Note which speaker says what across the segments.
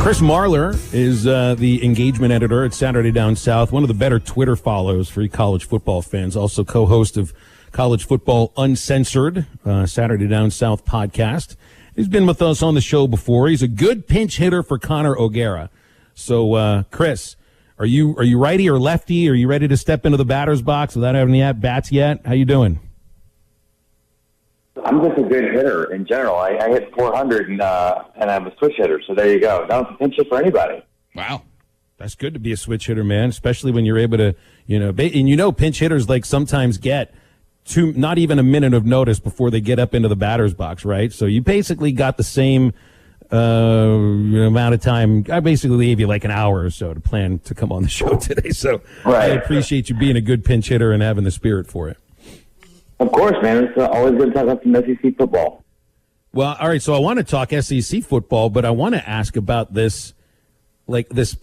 Speaker 1: Chris Marler is the engagement editor at Saturday Down South, one of the better Twitter follows for college football fans, also co-host of College Football Uncensored, Saturday Down South podcast. He's been with us on the show before. He's a good pinch hitter for Connor O'Gara. So, Chris, are you righty or lefty? Are you ready to step into the batter's box without having the at-bats yet? How you doing?
Speaker 2: I'm just a good hitter in general. I hit 400 and I'm a switch hitter, so there you go. Not a pinch hit for anybody.
Speaker 1: Wow. That's good to be a switch hitter, man, especially when you're able to, and pinch hitters like sometimes get not even a minute of notice before they get up into the batter's box, right? So you basically got the same amount of time. I basically gave you like an hour or so to plan to come on the show today. So right. I appreciate you being a good pinch hitter and having the spirit for it.
Speaker 2: Of course, man. It's always good to talk about some SEC football.
Speaker 1: Well, all right, so I want to talk SEC football, but I want to ask about this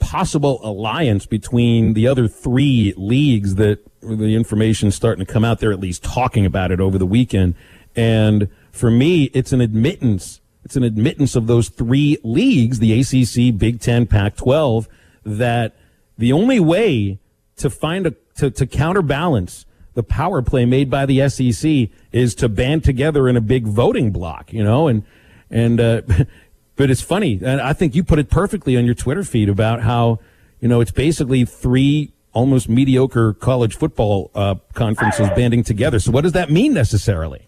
Speaker 1: possible alliance between the other three leagues that the information's starting to come out. They're at least talking about it over the weekend. And for me, it's an admittance. It's an admittance of those three leagues, the ACC, Big Ten, Pac-12, that the only way to find to counterbalance the power play made by the SEC is to band together in a big voting block, but it's funny. And I think you put it perfectly on your Twitter feed about how, it's basically three almost mediocre college football conferences banding together. So what does that mean necessarily?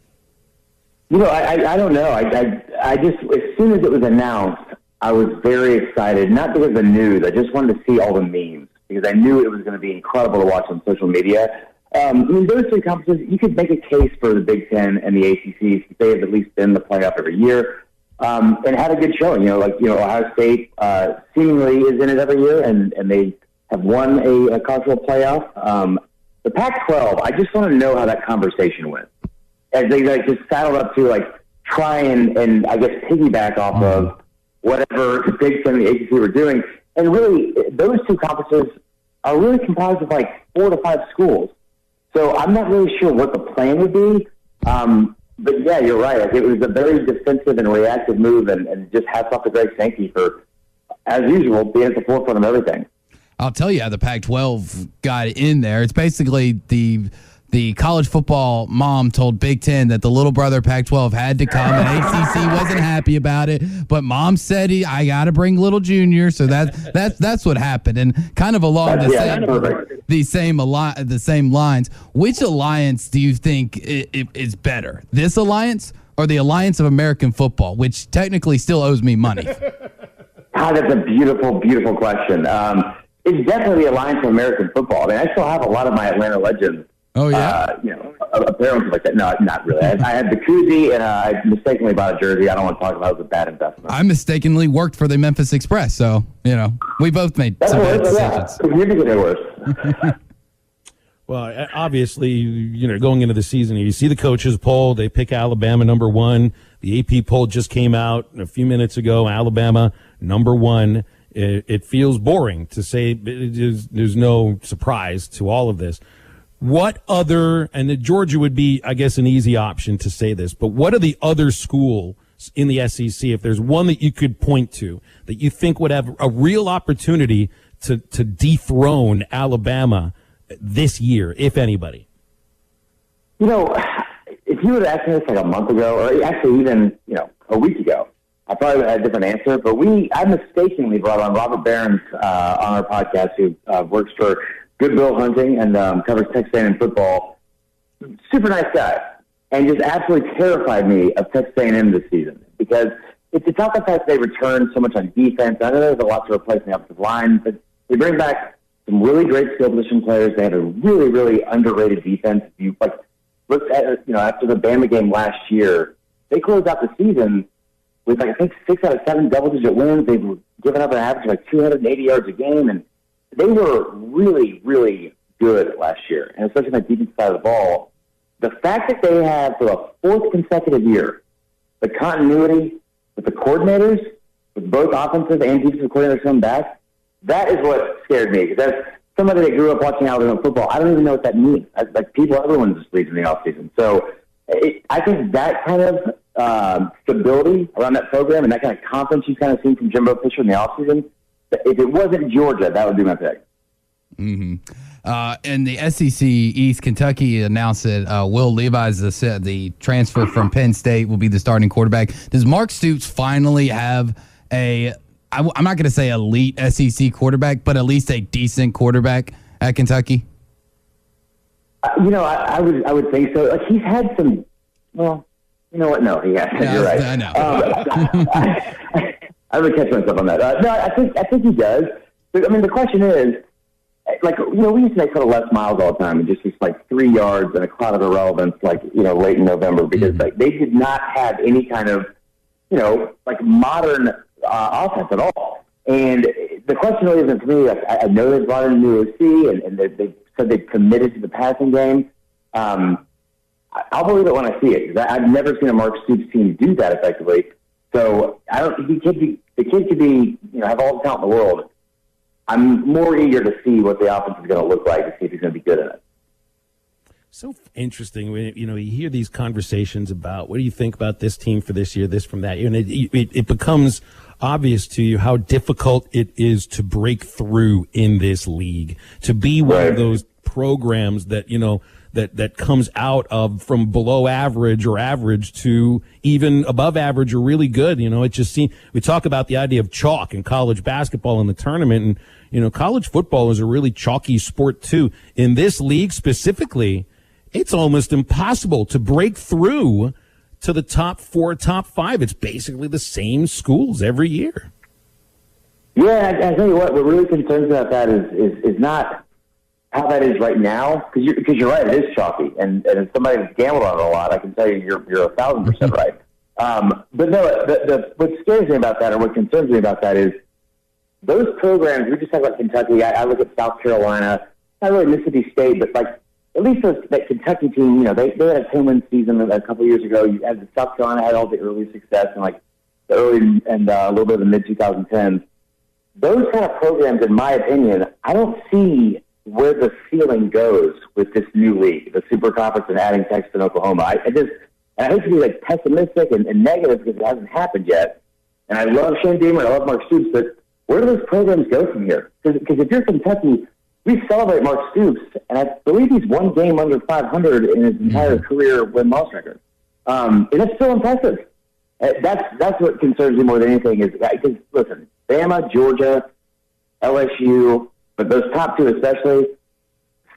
Speaker 2: I don't know. I just, as soon as it was announced, I was very excited, not because of the news. I just wanted to see all the memes because I knew it was going to be incredible to watch on social media. Those three conferences, you could make a case for the Big Ten and the ACC since they have at least been in the playoff every year and had a good showing. Ohio State seemingly is in it every year, and they have won a college football playoff. The Pac-12, I just want to know how that conversation went. As they just saddled up to try and I guess piggyback off of whatever the Big Ten and the ACC were doing. And really, those two conferences are really comprised of 4 to 5 schools. So I'm not really sure what the plan would be. But yeah, you're right. It was a very defensive and reactive move, and just hats off to Greg Sankey for, as usual, being at the forefront of everything.
Speaker 3: I'll tell you how the Pac-12 got in there. It's basically the college football mom told Big Ten that the little brother Pac-12 had to come, and ACC wasn't happy about it. But mom said, I got to bring little junior, so that's what happened. And kind of along the same lines, which alliance do you think is better? This alliance or the Alliance of American Football, which technically still owes me money?
Speaker 2: God, that's a beautiful, beautiful question. It's definitely the Alliance of American Football. I mean, I still have a lot of my Atlanta legends.
Speaker 3: Oh, yeah?
Speaker 2: Apparently like that. No, not really. I had the koozie, and I mistakenly bought a jersey. I don't want to talk about it. It was a bad investment.
Speaker 3: I mistakenly worked for the Memphis Express, so, we both made some bad decisions.
Speaker 2: Significantly worse.
Speaker 1: Well, obviously, going into the season, you see the coaches poll. They pick Alabama number 1. The AP poll just came out a few minutes ago. Alabama number 1. It feels boring to say there's no surprise to all of this. What other, and Georgia would be, I guess, an easy option to say this, but what are the other schools in the SEC, if there's one that you could point to, that you think would have a real opportunity to dethrone Alabama this year, if anybody?
Speaker 2: If you would have asked me this a month ago, or actually even, a week ago, I probably would have had a different answer, but I mistakenly brought on Robert Behrens on our podcast, who works for Good Bill Hunting and covers Texas A&M football. Super nice guy, and just absolutely terrified me of Texas A&M this season because it's not the fact they return so much on defense. I know there's a lot to replace in the offensive line, but they bring back some really great skill position players. They have a really, really underrated defense. If you look at after the Bama game last year, they closed out the season with I think 6 out of 7 double-digit wins. They were giving up an average of 280 yards a game, and they were really, really good last year, and especially on the defensive side of the ball. The fact that they have, for a 4th consecutive year, the continuity with the coordinators, with both offensive and defensive coordinators coming back, that is what scared me. Because that's somebody that grew up watching Alabama football. I don't even know what that means. Everyone just leaves in the offseason. So I think that kind of stability around that program and that kind of confidence you've kind of seen from Jimbo Fisher in the offseason, if it wasn't Georgia, that would be my pick.
Speaker 3: In the SEC East, Kentucky announced that Will Levis, the transfer from Penn State, will be the starting quarterback. Does Mark Stoops finally have I'm not going to say elite SEC quarterback, but at least a decent quarterback at Kentucky?
Speaker 2: I would think so. Like, he's had some. Well, you know what? No, he hasn't.
Speaker 3: Yeah,
Speaker 2: You're right.
Speaker 3: I know.
Speaker 2: I would catch myself on that. No, I think he does. But, I mean, the question is, like, we used to make fun of Les Miles all the time, and just like 3 yards and a cloud of irrelevance, like, late in November, because like they did not have any kind of, like modern offense at all. And the question really isn't for me. Like, I know they've brought in a new OC, and they said they've committed to the passing game. I'll believe it when I see it, because I've never seen a Mark Stoops team do that effectively. So the kid could be, have all the talent in the world. I'm more eager to see what the offense is going to look like to see if he's going to be good at it.
Speaker 1: So interesting. You hear these conversations about what do you think about this team for this year, this from that year, and it becomes obvious to you how difficult it is to break through in this league, to be one of those programs that, that comes out of from below average or average to even above average or really good. It just seems we talk about the idea of chalk in college basketball in the tournament, and college football is a really chalky sport too. In this league specifically, it's almost impossible to break through to the top 4, top 5. It's basically the same schools every year.
Speaker 2: Yeah, I tell you what really concerns about that is not how that is right now, because you're right, it is chalky, and as somebody that's gambled on it a lot, I can tell you you're 1,000% right. But no, what scares me about that, or what concerns me about that, is those programs. We just talk about Kentucky. I look at South Carolina, not really Mississippi State, but like at least that Kentucky team. They had a 10-win season a couple years ago. You had the South Carolina had all the early success and like the early and a little bit of the mid 2010s. Those kind of programs, in my opinion, I don't see where the ceiling goes with this new league, the Super Conference, and adding Texas and Oklahoma. I hate to be like pessimistic and negative because it hasn't happened yet. And I love Shane Beamer, I love Mark Stoops, but where do those programs go from here? Because if you're Kentucky, we celebrate Mark Stoops, and I believe he's one game under 500 in his entire career win-loss record. And that's still impressive. That's what concerns me more than anything is because, listen, Bama, Georgia, LSU, but those top two especially,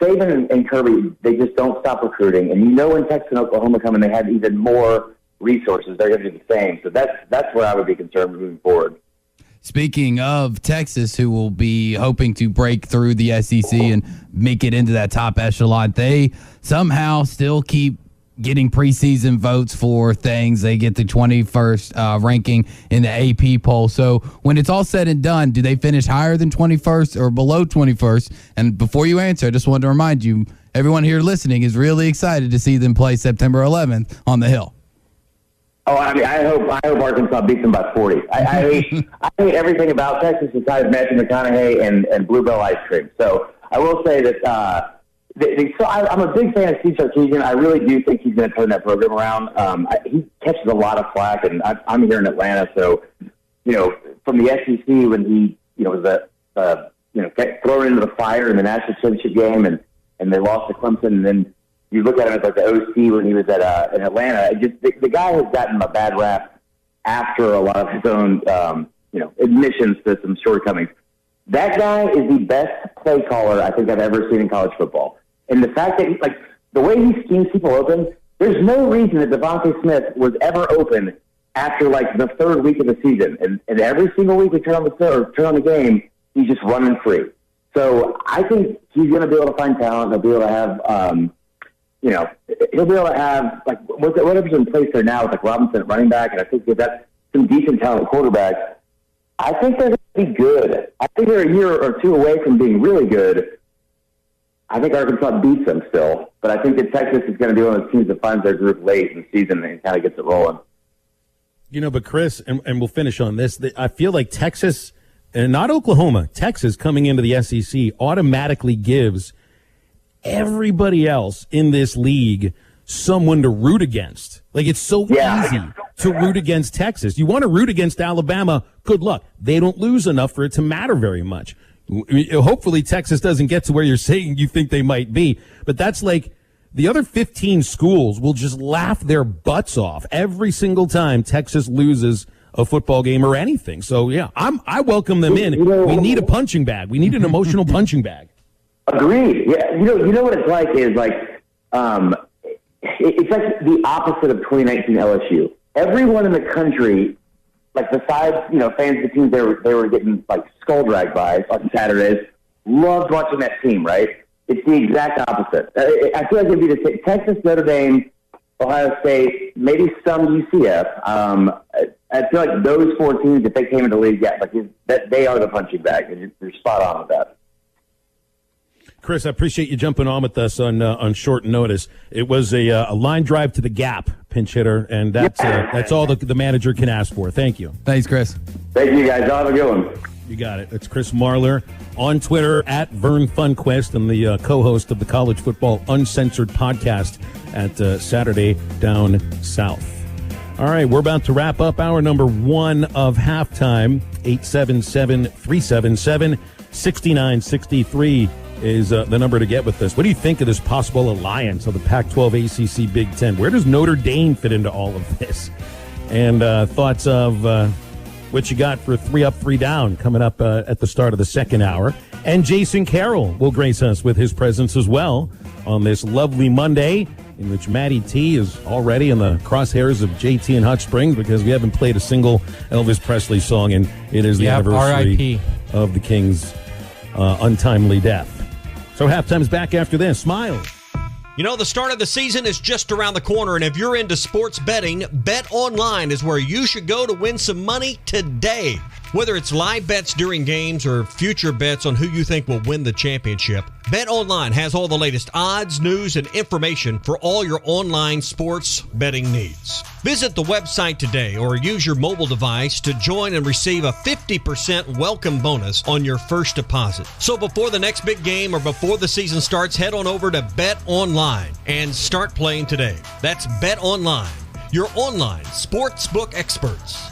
Speaker 2: Saban and Kirby, they just don't stop recruiting. And when Texas and Oklahoma come and they have even more resources, they're going to do the same. So that's where I would be concerned moving forward.
Speaker 3: Speaking of Texas, who will be hoping to break through the SEC and make it into that top echelon, they somehow still keep getting preseason votes for things. They get the 21st ranking in the AP poll. So when it's all said and done, do they finish higher than 21st or below 21st? And before you answer, I just wanted to remind you, everyone here listening is really excited to see them play September 11th on the Hill.
Speaker 2: Oh, I mean, I hope Arkansas beats them by 40. I hate everything about Texas besides Matthew McConaughey and Bluebell ice cream. So I will say that I'm a big fan of Steve Sarkisian. I really do think he's going to turn that program around. He catches a lot of flack, and I'm here in Atlanta, so from the SEC when he was thrown into the fire in the national championship game, and they lost to Clemson, and then you look at him as like the OC when he was at in Atlanta. The guy has gotten a bad rap after a lot of his own admissions to some shortcomings. That guy is the best play caller I think I've ever seen in college football. And the fact that the way he schemes people open, there's no reason that Devontae Smith was ever open after the third week of the season. And every single week we turn on the game, he's just running free. So I think he's going to be able to find talent. He'll be able to have he'll be able to have whatever's in place there now with Robinson at running back, and I think that's some decent talent quarterbacks. I think they're going to be good. I think they're a year or two away from being really good. I think Arkansas beats them still, but I think that Texas is going to be one of those teams that finds their group late in the season and kind of gets it rolling.
Speaker 1: But Chris, and we'll finish on this, I feel like Texas, and not Oklahoma, Texas coming into the SEC automatically gives everybody else in this league someone to root against. Like, it's so easy to root against Texas. You want to root against Alabama, good luck. They don't lose enough for it to matter very much. Hopefully Texas doesn't get to where you're saying you think they might be. But that's like the other 15 schools will just laugh their butts off every single time Texas loses a football game or anything. So, yeah, I welcome them in. We need a punching bag. We need an emotional punching bag.
Speaker 2: Agreed. Yeah, you know what it's like is like it's like the opposite of 2019 LSU. Everyone in the country, like besides fans of the teams they were getting like skull dragged by on Saturdays, loved watching that team. Right? It's the exact opposite. I feel like it'd be the same. Texas, Notre Dame, Ohio State, maybe some UCF. I feel like those 4 teams, if they came into the league, that they are the punching bag, and you're spot on with that.
Speaker 1: Chris, I appreciate you jumping on with us on short notice. It was a line drive to the gap, pinch hitter, and that's all the manager can ask for. Thank you.
Speaker 3: Thanks, Chris.
Speaker 2: Thank you, guys. Have a good one.
Speaker 1: You got it. It's Chris Marler on Twitter at Vern Funquest and the co-host of the College Football Uncensored podcast at Saturday Down South. All right, we're about to wrap up hour number 1 of halftime. 877-377-6963 is the number to get with this. What do you think of this possible alliance of the Pac-12, ACC, Big Ten? Where does Notre Dame fit into all of this? And thoughts of what you got for 3 Up, 3 Down coming up at the start of the second hour. And Jason Carroll will grace us with his presence as well on this lovely Monday, in which Matty T is already in the crosshairs of JT and Hot Springs because we haven't played a single Elvis Presley song, and it is the anniversary
Speaker 3: RIP.
Speaker 1: of the King's untimely death. So halftime's back after this. Smile.
Speaker 4: You know, the start of the season is just around the corner, and if you're into sports betting, Bet Online is where you should go to win some money today. Whether it's live bets during games or future bets on who you think will win the championship, Bet Online has all the latest odds, news, and information for all your online sports betting needs. Visit the website today or use your mobile device to join and receive a 50% welcome bonus on your first deposit. So before the next big game or before the season starts, head on over to Bet Online and start playing today. That's Bet Online, your online sportsbook experts.